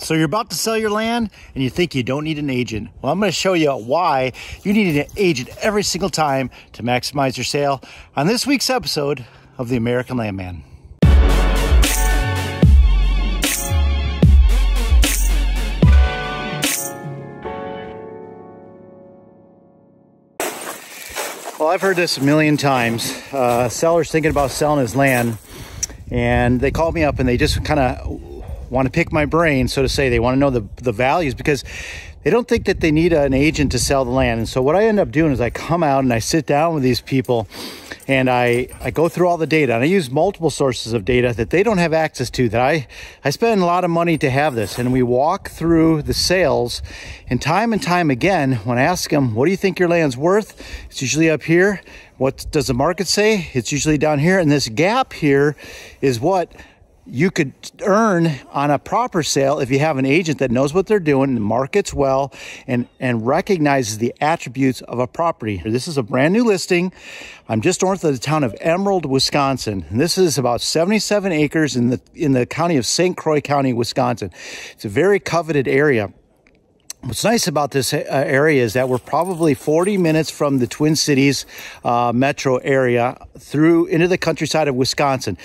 So you're about to sell your land and you think you don't need an agent. Well, I'm going to show you why you need an agent every single time to maximize your sale on this week's episode of The American Landman. Well, I've heard this a million times. Sellers thinking about selling his land, and they call me up and they just kind of want to pick my brain, so to say. They want to know the values because they don't think that they need an agent to sell the land. And so what I end up doing is I come out and I sit down with these people and I go through all the data, and I use multiple sources of data that they don't have access to, that I spend a lot of money to have this. And we walk through the sales, and time again, when I ask them, what do you think your land's worth? It's usually up here. What does the market say? It's usually down here. And this gap here is what you could earn on a proper sale if you have an agent that knows what they're doing and markets well and recognizes the attributes of a property. This is a brand new listing. I'm just north of the town of Emerald, Wisconsin. And this is about 77 acres in the county of St. Croix County, Wisconsin. It's a very coveted area. What's nice about this area is that we're probably 40 minutes from the Twin Cities metro area through into the countryside of Wisconsin.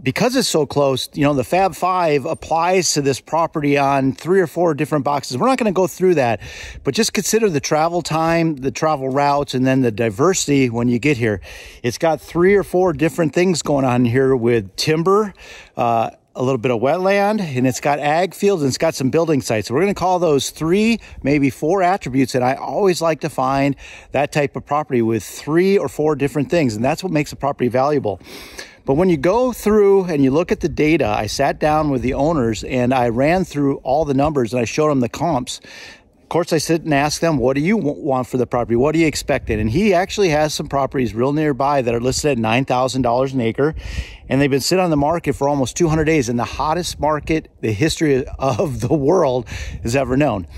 Because it's so close, you know, the Fab 5 applies to this property on 3 or 4 different boxes. We're not going to go through that, but just consider the travel time, the travel routes, and then the diversity when you get here. It's got 3 or 4 different things going on here with timber, a little bit of wetland, and it's got ag fields, and it's got some building sites. So we're going to call those 3, maybe 4 attributes. And I always like to find that type of property with 3 or 4 different things. And that's what makes a property valuable. But when you go through and you look at the data, I sat down with the owners and I ran through all the numbers and I showed them the comps. Of course, I sit and ask them, what do you want for the property? What do you expect? And he actually has some properties real nearby that are listed at $9,000 an acre. And they've been sitting on the market for almost 200 days in the hottest market the history of the world has ever known.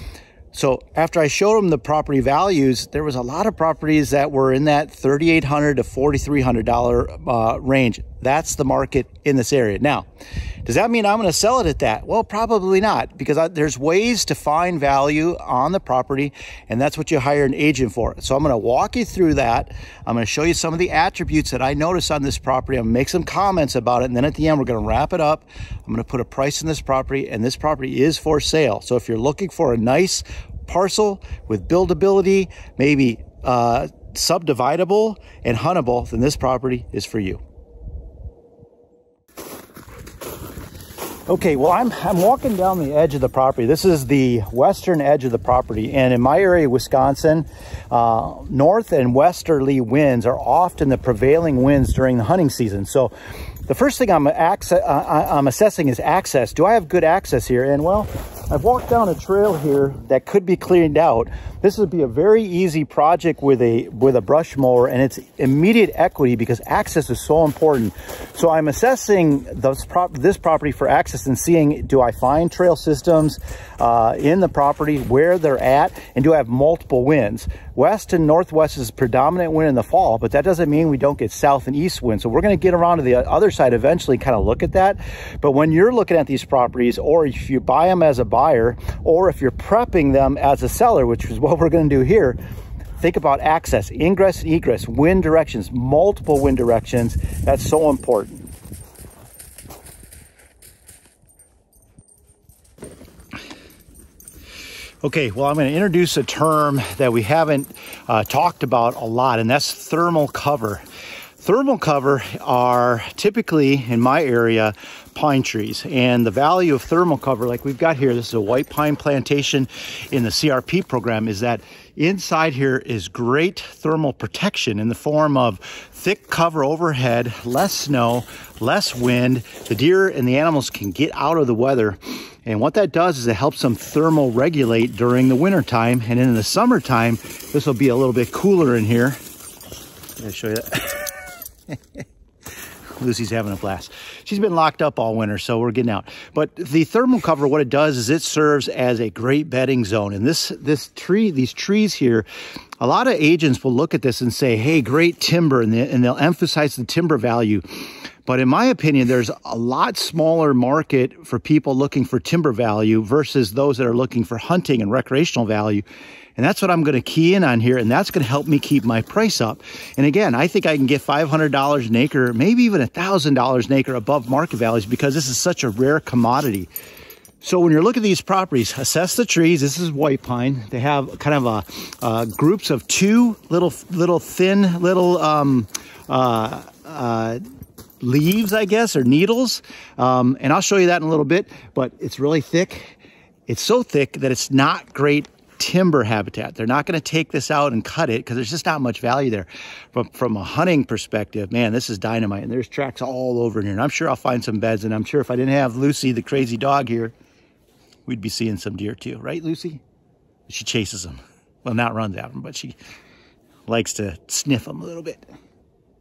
So after I showed them the property values, there was a lot of properties that were in that $3,800 to $4,300 range. That's the market in this area. Now, does that mean I'm going to sell it at that? Well, probably not, because there's ways to find value on the property, and that's what you hire an agent for. So I'm going to walk you through that. I'm going to show you some of the attributes that I noticed on this property. I'm going to make some comments about it, and then at the end, we're going to wrap it up. I'm going to put a price in this property, and this property is for sale. So if you're looking for a nice parcel with buildability, maybe subdividable and huntable, then this property is for you. Okay, well, I'm walking down the edge of the property. This is the western edge of the property, and in my area, Wisconsin, north and westerly winds are often the prevailing winds during the hunting season. So the first thing I'm assessing is access. Do I have good access here? And well, I've walked down a trail here that could be cleaned out. This would be a very easy project with a brush mower, and it's immediate equity because access is so important. So I'm assessing this property for access and seeing, do I find trail systems in the property, where they're at, and do I have multiple winds? West and northwest is predominant wind in the fall, but that doesn't mean we don't get south and east winds. So we're going to get around to the other side eventually, kind of look at that. But when you're looking at these properties, or if you buy them as a buyer, or if you're prepping them as a seller, which is what we're going to do here, think about access, ingress and egress, wind directions, multiple wind directions. That's so important. Okay, well, I'm going to introduce a term that we haven't talked about a lot, and that's thermal cover. Thermal cover are typically, in my area, pine trees. And the value of thermal cover, like we've got here, this is a white pine plantation in the CRP program, is that inside here is great thermal protection in the form of thick cover overhead, less snow, less wind. The deer and the animals can get out of the weather. And what that does is it helps them thermal regulate during the winter time. And in the summertime, this will be a little bit cooler in here. I'll show you that. Lucy's having a blast. She's been locked up all winter, so we're getting out. But the thermal cover, what it does is it serves as a great bedding zone. And these trees here, a lot of agents will look at this and say, hey, great timber, and they'll emphasize the timber value. But in my opinion, there's a lot smaller market for people looking for timber value versus those that are looking for hunting and recreational value. And that's what I'm going to key in on here, and that's going to help me keep my price up. And again, I think I can get $500 an acre, maybe even $1,000 an acre above market values because this is such a rare commodity. So when you're looking at these properties, assess the trees. This is white pine. They have kind of groups of two little thin leaves, I guess, or needles. And I'll show you that in a little bit, but it's really thick. It's so thick that it's not great timber habitat. They're not going to take this out and cut it because there's just not much value there. But from a hunting perspective, man, this is dynamite. And there's tracks all over in here. And I'm sure I'll find some beds. And I'm sure if I didn't have Lucy, the crazy dog here, we'd be seeing some deer too. Right, Lucy? She chases them. Well, not runs at them, but she likes to sniff them a little bit.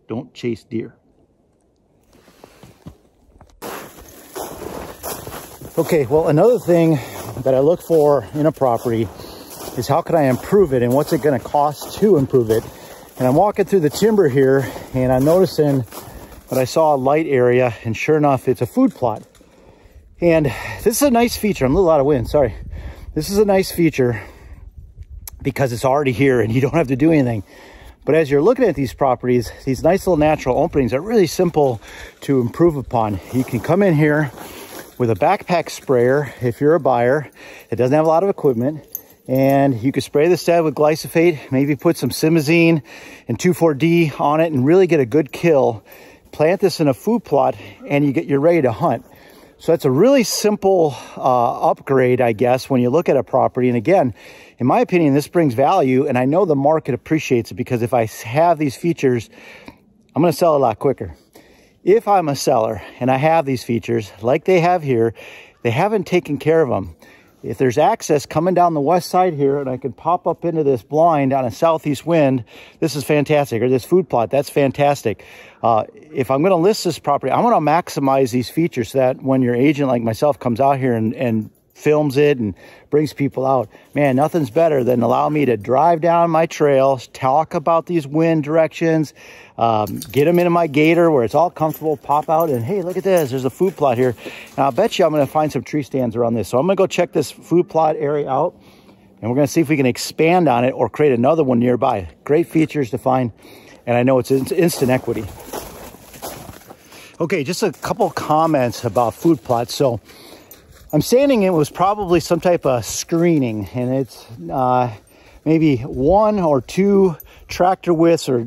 Don't chase deer. Okay, well, another thing that I look for in a property is how can I improve it and what's it going to cost to improve it. And I'm walking through the timber here and I'm noticing that I saw a light area, and sure enough, it's a food plot. And this is a nice feature. I'm a little out of wind, sorry. This is a nice feature because it's already here and you don't have to do anything. But as you're looking at these properties, these nice little natural openings are really simple to improve upon. You can come in here with a backpack sprayer if you're a buyer. It doesn't have a lot of equipment. And you could spray this dead with glyphosate, maybe put some simazine and 2,4-D on it and really get a good kill. Plant this in a food plot and you're ready to hunt. So that's a really simple upgrade, I guess, when you look at a property. And again, in my opinion, this brings value, and I know the market appreciates it because if I have these features, I'm going to sell a lot quicker. If I'm a seller and I have these features like they have here, they haven't taken care of them. If there's access coming down the west side here and I can pop up into this blind on a southeast wind, this is fantastic. Or this food plot, that's fantastic. If I'm going to list this property, I want to maximize these features so that when your agent like myself comes out here and films it and brings people out, man, nothing's better than allow me to drive down my trail, talk about these wind directions, get them into my gator where it's all comfortable, pop out and hey, look at this, there's a food plot here. And I'll bet you I'm going to find some tree stands around this. So I'm going to go check this food plot area out and we're going to see if we can expand on it or create another one nearby. Great features to find, and I know it's instant equity. Okay, just a couple comments about food plots. So I'm saying it was probably some type of screening, and it's maybe 1 or 2 tractor widths or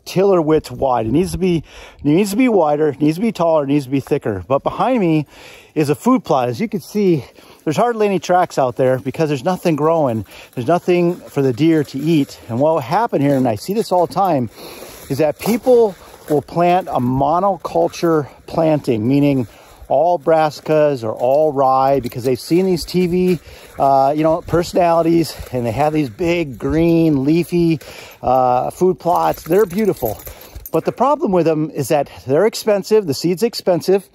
tiller widths wide. It needs to be wider, it needs to be taller, it needs to be thicker. But behind me is a food plot. As you can see, there's hardly any tracks out there because there's nothing growing. There's nothing for the deer to eat. And what will happen here, and I see this all the time, is that people will plant a monoculture planting, meaning all brassicas or all rye, because they've seen these TV, personalities, and they have these big green leafy food plots. They're beautiful. But the problem with them is that they're expensive. The seed's expensive.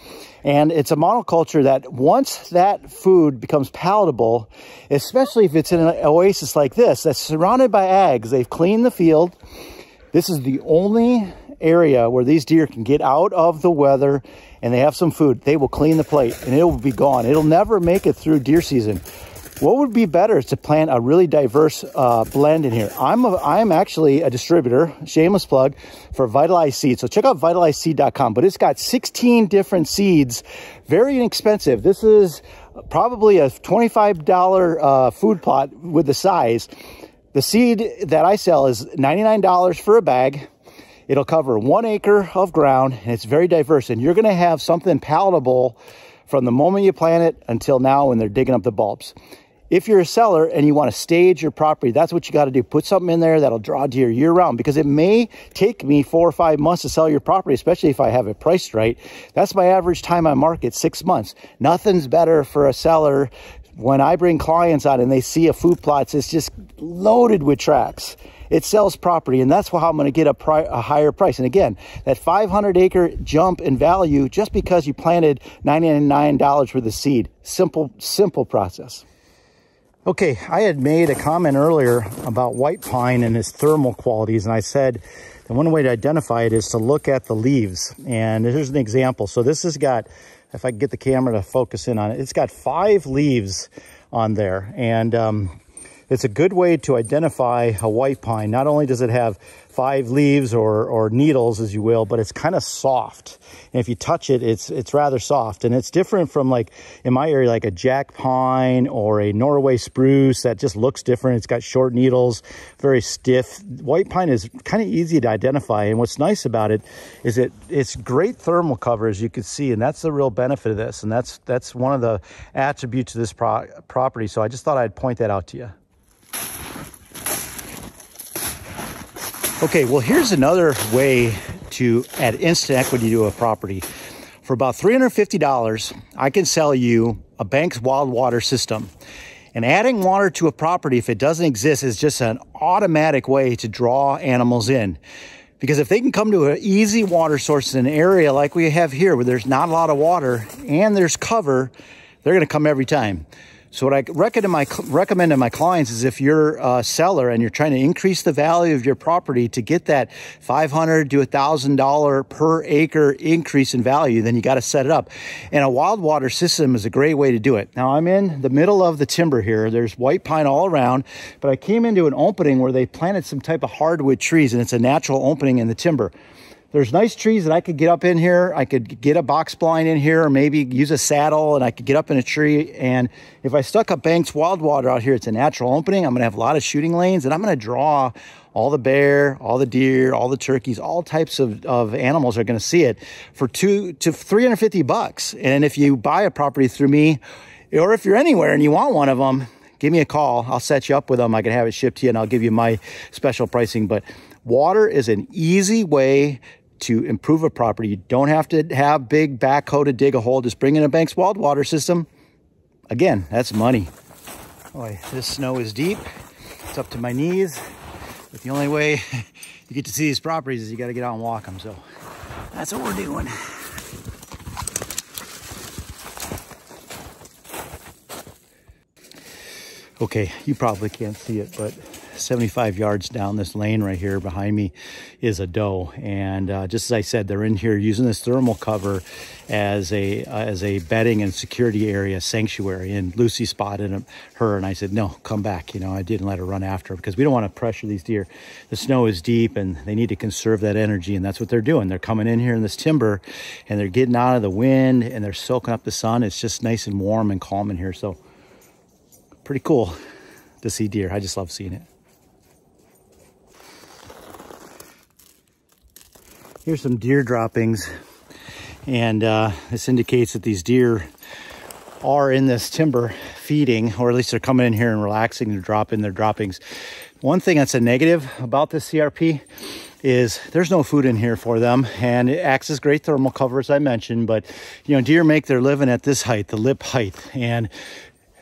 And it's a monoculture that once that food becomes palatable, especially if it's in an oasis like this, that's surrounded by ags, they've cleaned the field. This is the only area where these deer can get out of the weather and they have some food. They will clean the plate and it will be gone. It'll never make it through deer season. What would be better is to plant a really diverse blend in here. I'm actually a distributor, shameless plug, for Vitalize seeds. So check out vitalizeseed.com. But it's got 16 different seeds, very inexpensive. This is probably a $25 food plot with the size. The seed that I sell is $99 for a bag. It'll cover 1 acre of ground, and it's very diverse. And you're going to have something palatable from the moment you plant it until now when they're digging up the bulbs. If you're a seller and you want to stage your property, that's what you got to do. Put something in there that'll draw deer year round, because it may take me 4 or 5 months to sell your property, especially if I have it priced right. That's my average time on market, 6 months. Nothing's better for a seller. When I bring clients out and they see a food plot, it's just loaded with tracks. It sells property, and that's how I'm going to get a higher price. And again, that 500-acre jump in value just because you planted $99 worth of seed. Simple process. Okay, I had made a comment earlier about white pine and its thermal qualities, and I said the one way to identify it is to look at the leaves. And here's an example. So this has got, if I can get the camera to focus in on it, it's got 5 leaves on there. And it's a good way to identify a white pine. Not only does it have 5 leaves or needles, as you will, but it's kind of soft. And if you touch it, it's rather soft. And it's different from, like, in my area, like a jack pine or a Norway spruce that just looks different. It's got short needles, very stiff. White pine is kind of easy to identify. And what's nice about it is it's great thermal cover, as you can see. And that's the real benefit of this. And that's one of the attributes of this property. So I just thought I'd point that out to you. Okay, well, here's another way to add instant equity to a property. For about $350, I can sell you a MAXX wild water system. And adding water to a property, if it doesn't exist, is just an automatic way to draw animals in. Because if they can come to an easy water source in an area like we have here, where there's not a lot of water and there's cover, they're going to come every time. So what I recommend to my clients is, if you're a seller and you're trying to increase the value of your property to get that $500 to $1,000 per acre increase in value, then you got to set it up. And a wild water system is a great way to do it. Now, I'm in the middle of the timber here. There's white pine all around, but I came into an opening where they planted some type of hardwood trees, and it's a natural opening in the timber. There's nice trees that I could get up in here. I could get a box blind in here, or maybe use a saddle, and I could get up in a tree. And if I stuck a MAXX wild water out here, it's a natural opening. I'm going to have a lot of shooting lanes, and I'm going to draw all the bear, all the deer, all the turkeys, all types of animals are going to see it for $200 to $350. And if you buy a property through me, or if you're anywhere and you want one of them, give me a call. I'll set you up with them. I can have it shipped to you, and I'll give you my special pricing. But water is an easy way to improve a property. You don't have to have big backhoe to dig a hole. Just bring in a MAXX wild water system. Again, that's money. Boy, this snow is deep. It's up to my knees. But the only way you get to see these properties is you got to get out and walk them. So that's what we're doing. Okay, you probably can't see it, but 75 yards down this lane right here behind me is a doe. And just as I said, they're in here using this thermal cover as a bedding and security area, sanctuary. And Lucy spotted her, and I said, no, come back. You know, I didn't let her run after her because we don't want to pressure these deer. The snow is deep and they need to conserve that energy, and that's what they're doing. They're coming in here in this timber and they're getting out of the wind and they're soaking up the sun. It's just nice and warm and calm in here. So pretty cool to see deer. I just love seeing it. Here's some deer droppings, and this indicates that these deer are in this timber feeding, or at least they're coming in here and relaxing and dropping their droppings. One thing that's a negative about this CRP is there's no food in here for them, and it acts as great thermal cover, as I mentioned. But you know, deer make their living at this height, the lip height, and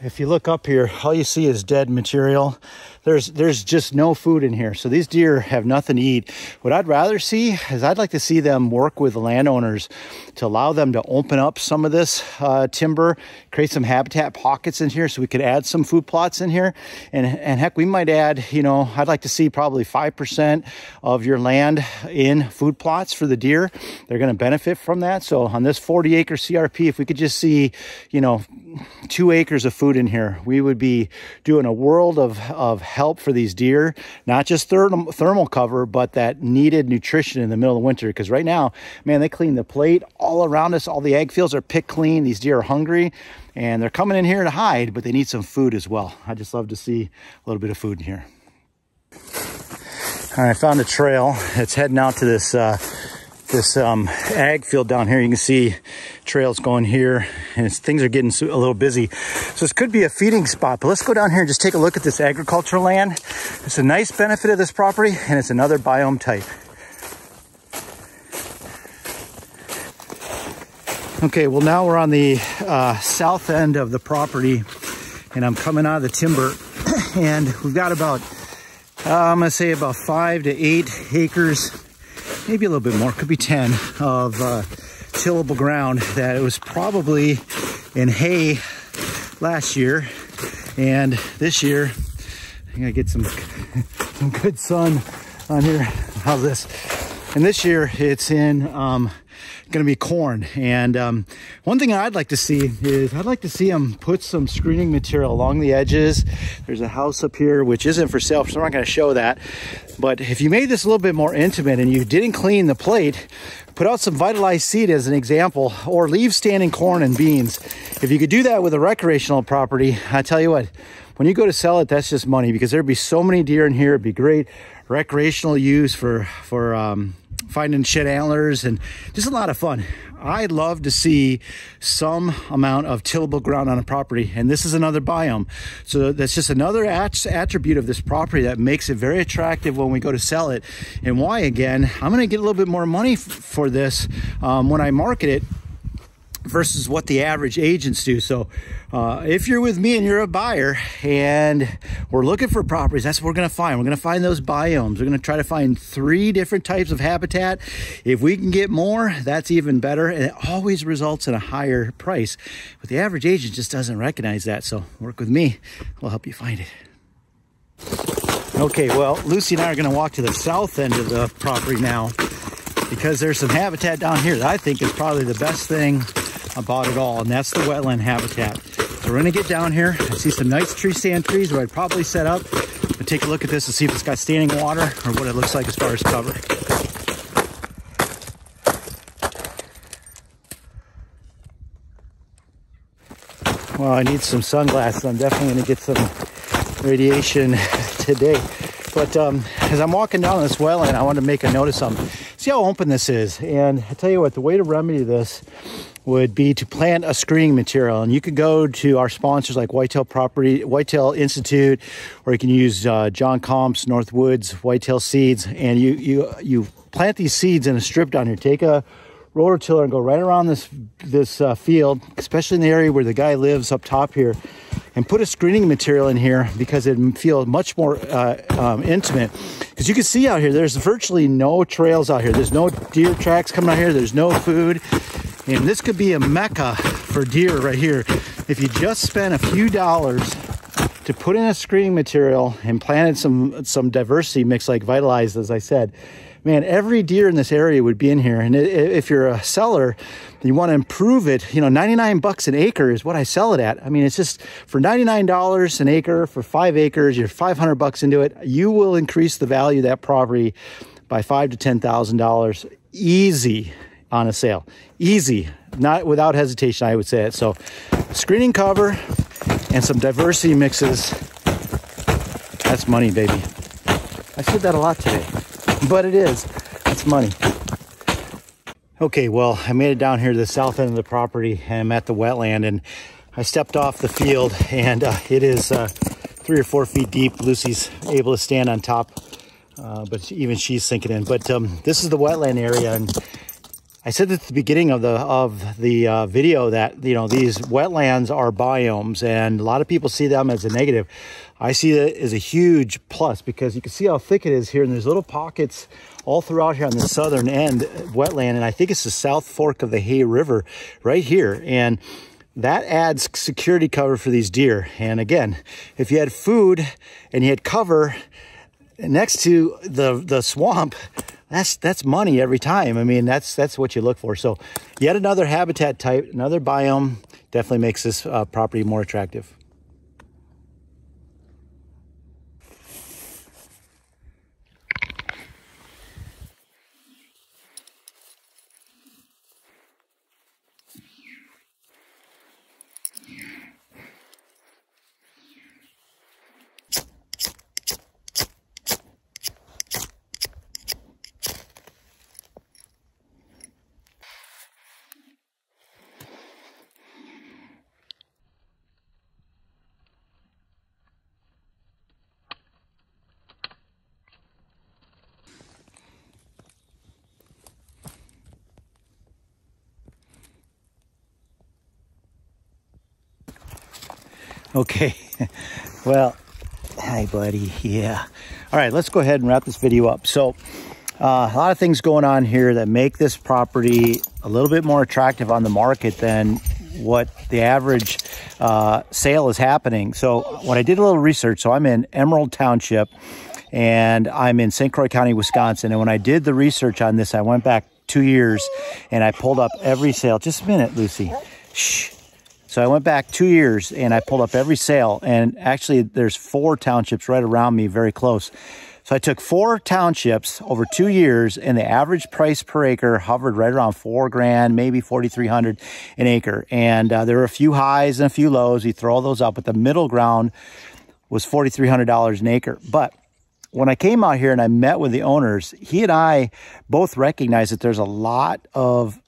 if you look up here, all you see is dead material. There's just no food in here. So these deer have nothing to eat. What I'd rather see is I'd like to see them work with the landowners to allow them to open up some of this timber, create some habitat pockets in here so we could add some food plots in here. And heck, we might add, you know, I'd like to see probably 5% of your land in food plots for the deer. They're going to benefit from that. So on this 40-acre CRP, if we could just see, you know, 2 acres of food in here, we would be doing a world of help for these deer. Not just thermal cover, but that needed nutrition in the middle of winter. Because right now, man, they clean the plate all around us. All the ag fields are picked clean. These deer are hungry and they're coming in here to hide, but they need some food as well. I just love to see a little bit of food in here. All right, I found a trail. It's heading out to this ag field down here. You can see trails going here, and things are getting a little busy. So this could be a feeding spot, but let's go down here and just take a look at this agricultural land. It's a nice benefit of this property, and it's another biome type. Okay, well, now we're on the south end of the property, and I'm coming out of the timber, and we've got about, I'm gonna say about 5 to 8 acres, maybe a little bit more, could be 10, of tillable ground that it was probably in hay last year. And this year, I'm gonna get some good sun on here. How's this? And this year it's in gonna be corn. And one thing I'd like to see is I'd like to see them put some screening material along the edges. There's a house up here which isn't for sale, so I'm not gonna show that. But if you made this a little bit more intimate and you didn't clean the plate, put out some Vitalize seed as an example, or leave standing corn and beans. If you could do that with a recreational property, I tell you what, when you go to sell it, that's just money, because there'd be so many deer in here. It'd be great recreational use for finding shed antlers, and just a lot of fun. I'd love to see some amount of tillable ground on a property, and this is another biome. So that's just another attribute of this property that makes it very attractive when we go to sell it. And why, again, I'm gonna get a little bit more money for this when I market it versus what the average agents do. So if you're with me and you're a buyer and we're looking for properties, that's what we're gonna find. We're gonna find those biomes. We're gonna try to find 3 different types of habitat. If we can get more, that's even better. And it always results in a higher price. But the average agent just doesn't recognize that. So work with me, we'll help you find it. Okay, well, Lucy and I are gonna walk to the south end of the property now, because there's some habitat down here that I think is probably the best thing about it all, and that's the wetland habitat. So we're gonna get down here. I see some nice tree stand trees where I'd probably set up, but take a look at this and see if it's got standing water or what it looks like as far as cover. Well, I need some sunglasses. I'm definitely gonna get some radiation today. But as I'm walking down this wetland, I want to make a note of something. See how open this is. And I tell you what, the way to remedy this would be to plant a screening material. And you could go to our sponsors like Whitetail Institute, or you can use John Comp's Northwoods Whitetail Seeds. And you plant these seeds in a strip down here. Take a rototiller and go right around this field, especially in the area where the guy lives up top here, and put a screening material in here, because it feels much more intimate. Because you can see out here, there's virtually no trails out here. There's no deer tracks coming out here. There's no food. And this could be a mecca for deer right here. If you just spent a few dollars to put in a screening material and planted some diversity mix like Vitalize, as I said, man, every deer in this area would be in here. And if you're a seller, you want to improve it, you know, 99 bucks an acre is what I sell it at. I mean, it's just for $99 an acre for 5 acres, you're 500 bucks into it. You will increase the value of that property by $5,000 to $10,000 easy on a sale. Easy, not without hesitation, I would say it. So screening cover and some diversity mixes, that's money, baby. I said that a lot today, but it is. It's money. Okay, well, I made it down here to the south end of the property, and I'm at the wetland, and I stepped off the field, and it is 3 or 4 feet deep. Lucy's able to stand on top, but even she's sinking in. But this is the wetland area, and I said at the beginning of the video that, you know, these wetlands are biomes, and a lot of people see them as a negative. I see it as a huge plus, because you can see how thick it is here, and there's little pockets all throughout here on the southern end wetland, and I think it's the South Fork of the Hay River right here, and that adds security cover for these deer. And again, if you had food and you had cover next to the swamp, that's money every time. I mean, that's what you look for. So yet another habitat type, another biome, definitely makes this property more attractive. Okay, well, hi buddy, yeah. All right, let's go ahead and wrap this video up. So a lot of things going on here that make this property a little bit more attractive on the market than what the average sale is happening. So when I did a little research, so I'm in Emerald Township, and I'm in St. Croix County, Wisconsin. And when I did the research on this, I went back 2 years and I pulled up every sale. Just a minute, Lucy. Shh. So I went back 2 years and I pulled up every sale. And actually, there's 4 townships right around me, very close. So I took 4 townships over 2 years, and the average price per acre hovered right around $4 grand, maybe $4,300 an acre. And there were a few highs and a few lows. You throw those up, but the middle ground was $4,300 an acre. But when I came out here and I met with the owners, he and I both recognized that there's a lot of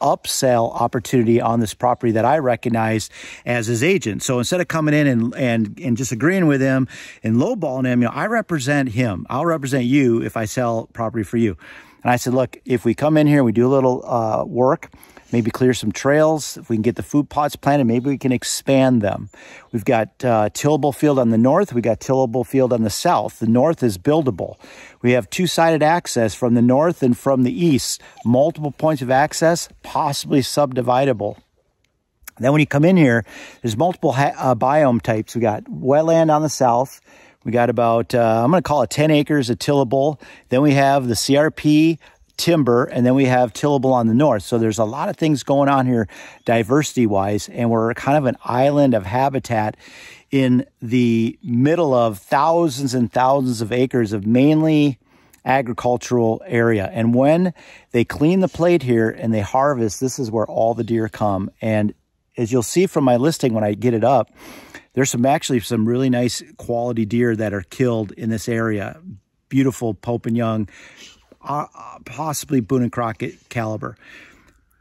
upsell opportunity on this property that I recognize as his agent. So instead of coming in and just agreeing with him and lowballing him, I represent him. I'll represent you if I sell property for you. And I said, look, if we come in here, we do a little work, maybe clear some trails. If we can get the food plots planted, maybe we can expand them. We've got tillable field on the north. We got tillable field on the south. The north is buildable. We have 2-sided access from the north and from the east. Multiple points of access, possibly subdividable. Then when you come in here, there's multiple biome types. We got wetland on the south. We got about, I'm going to call it 10 acres of tillable. Then we have the CRP timber, and then we have tillable on the north. So there's a lot of things going on here diversity-wise, and we're kind of an island of habitat in the middle of thousands and thousands of acres of mainly agricultural area. And when they clean the plate here and they harvest, this is where all the deer come. And as you'll see from my listing when I get it up, there's actually some really nice quality deer that are killed in this area. Beautiful Pope and Young, possibly Boone and Crockett caliber.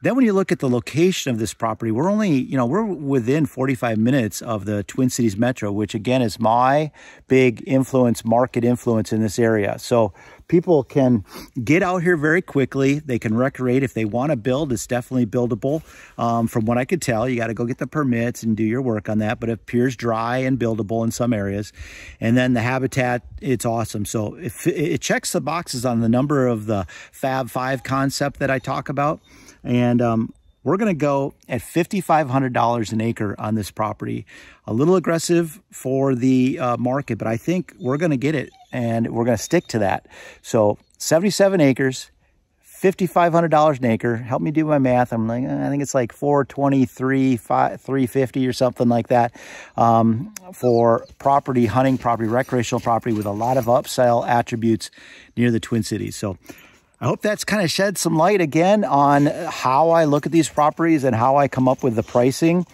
Then when you look at the location of this property, we're only, we're within 45 minutes of the Twin Cities Metro, which again is my big influence, market influence in this area. So people can get out here very quickly. They can recreate. If they want to build, it's definitely buildable. From what I could tell, you got to go get the permits and do your work on that, but it appears dry and buildable in some areas. And then the habitat, it's awesome. So if it checks the boxes on the number of the Fab 5 concept that I talk about. And we're going to go at $5,500 an acre on this property. A little aggressive for the market, but I think we're going to get it, and we're going to stick to that. So 77 acres, $5,500 an acre. Help me do my math. I'm like, I think it's like 423, 350 or something like that for property, hunting property, recreational property with a lot of upsell attributes near the Twin Cities. So I hope that's kind of shed some light again on how I look at these properties and how I come up with the pricing.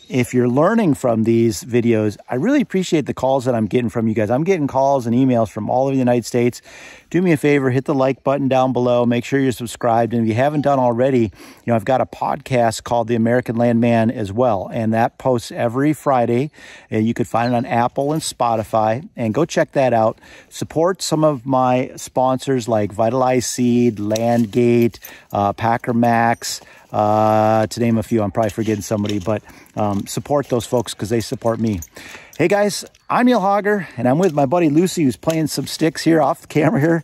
If you're learning from these videos, I really appreciate the calls that I'm getting from you guys. I'm getting calls and emails from all over the United States. Do me a favor, hit the like button down below. Make sure you're subscribed. And if you haven't done already, I've got a podcast called The American Landman as well. And that posts every Friday. You could find it on Apple and Spotify. And go check that out. Support some of my sponsors like Vitalize Seed, Landgate, Packer MAXX, to name a few. I'm probably forgetting somebody, but support those folks because they support me. Hey guys, I'm Neil Hauger, and I'm with my buddy Lucy, who's playing some sticks here off the camera here.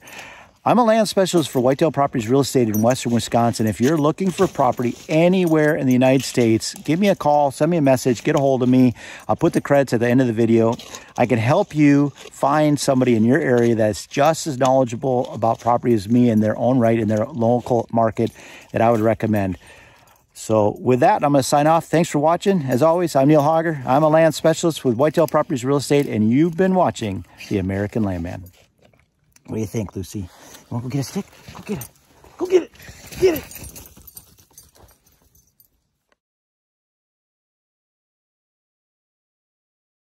I'm a land specialist for Whitetail Properties Real Estate in Western Wisconsin. If you're looking for property anywhere in the United States, give me a call, send me a message, get a hold of me. I'll put the credits at the end of the video. I can help you find somebody in your area that's just as knowledgeable about property as me in their own right, in their local market, that I would recommend. So with that, I'm going to sign off. Thanks for watching. As always, I'm Neil Hauger. I'm a land specialist with Whitetail Properties Real Estate, and you've been watching The American Landman. What do you think, Lucy? You want to go get a stick? Go get it. Go get it. Get it.